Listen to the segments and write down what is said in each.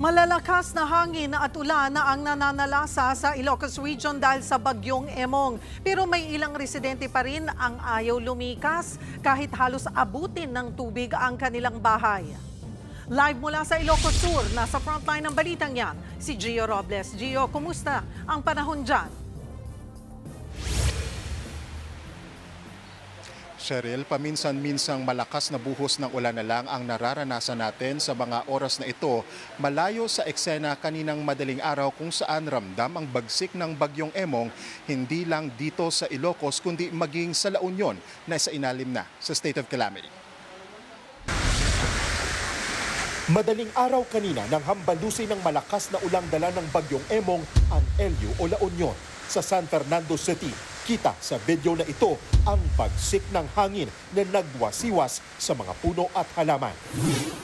Malalakas na hangin at ulan na ang nananalasa sa Ilocos Region dahil sa bagyong Emong. Pero may ilang residente pa rin ang ayaw lumikas kahit halos abutin ng tubig ang kanilang bahay. Live mula sa Ilocos Sur, nasa frontline ng balitang yan, si Gio Robles. Gio, kumusta ang panahon dyan? Cheryl, paminsan-minsang malakas na buhos ng ulan na lang ang nararanasan natin sa mga oras na ito, malayo sa eksena kaninang madaling araw kung saan ramdam ang bagsik ng bagyong Emong, hindi lang dito sa Ilocos kundi maging sa La Union na sa ilalim na sa state of calamity. Madaling araw kanina nang hambalusin ng malakas na ulang dala ng bagyong Emong ang LU o La Union sa San Fernando City. Kita sa video na ito ang pagsik ng hangin na nagwasiwas sa mga puno at halaman.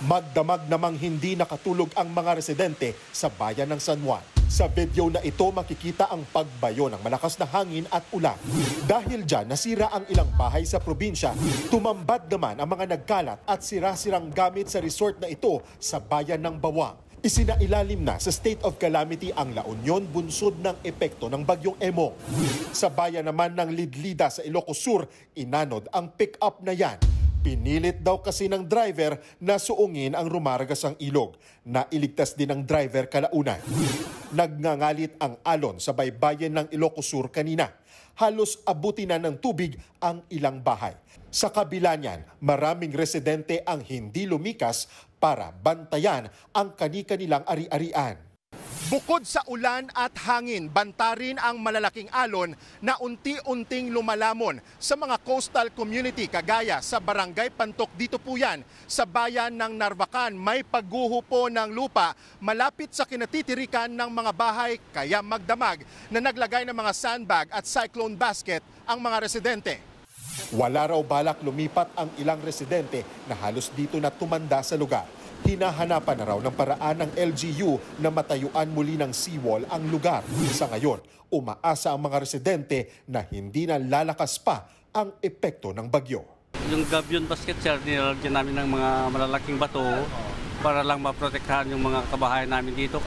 Magdamag namang hindi nakatulog ang mga residente sa bayan ng San Juan. Sa video na ito makikita ang pagbayo ng malakas na hangin at ulan. Dahil dyan nasira ang ilang bahay sa probinsya, tumambad naman ang mga nagkalat at sira-sirang gamit sa resort na ito sa bayan ng Bawang. Isinailalim na sa state of calamity ang La Union bunsod ng epekto ng bagyong Emong. Sa bayan naman ng Lidlida sa Ilocos Sur, inanod ang pick-up na yan. Pinilit daw kasi ng driver na suungin ang rumaragasang ilog. Nailigtas din ng driver kalaunan. Nagngangalit ang alon sa baybayin ng Ilocos Sur kanina. Halos abutin na ng tubig ang ilang bahay. Sa kabila niyan, maraming residente ang hindi lumikas para bantayan ang kani-kanilang ari-arian. Bukod sa ulan at hangin, banta rin ang malalaking alon na unti-unting lumalamon sa mga coastal community kagaya sa Barangay Pantok. Dito po yan sa bayan ng Narvacan. May pagguho po ng lupa malapit sa kinatitirikan ng mga bahay kaya magdamag na naglagay ng mga sandbag at cyclone basket ang mga residente. Wala raw balak lumipat ang ilang residente na halos dito na tumanda sa lugar. Hinahanapan na raw ng paraan ng LGU na matayuan muli ng seawall ang lugar. Sa ngayon, umaasa ang mga residente na hindi na lalakas pa ang epekto ng bagyo. Yung gabion basket, sir, nilalagyan namin ng mga malalaking bato para lang maprotektahan yung mga kabahayan namin dito.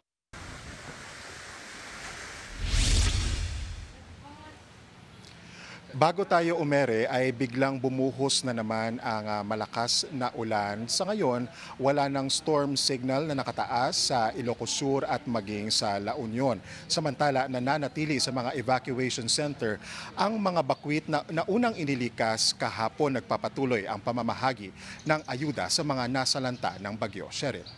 Bago tayo umere ay biglang bumuhos na naman ang malakas na ulan. Sa ngayon, wala ng storm signal na nakataas sa Ilocos Sur at maging sa La Union. Samantala, nananatili sa mga evacuation center ang mga bakwit na unang inilikas kahapon. Nagpapatuloy ang pamamahagi ng ayuda sa mga nasalanta ng bagyo. Cheryl.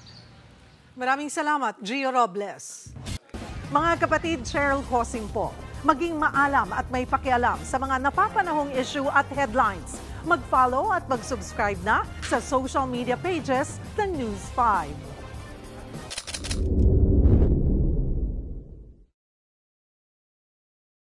Maraming salamat, Gio Robles. Mga kapatid, Cheryl Hosing po. Maging maalam at may pakialam sa mga napapanahong issue at headlines. Mag-follow at mag-subscribe na sa social media pages ng News 5.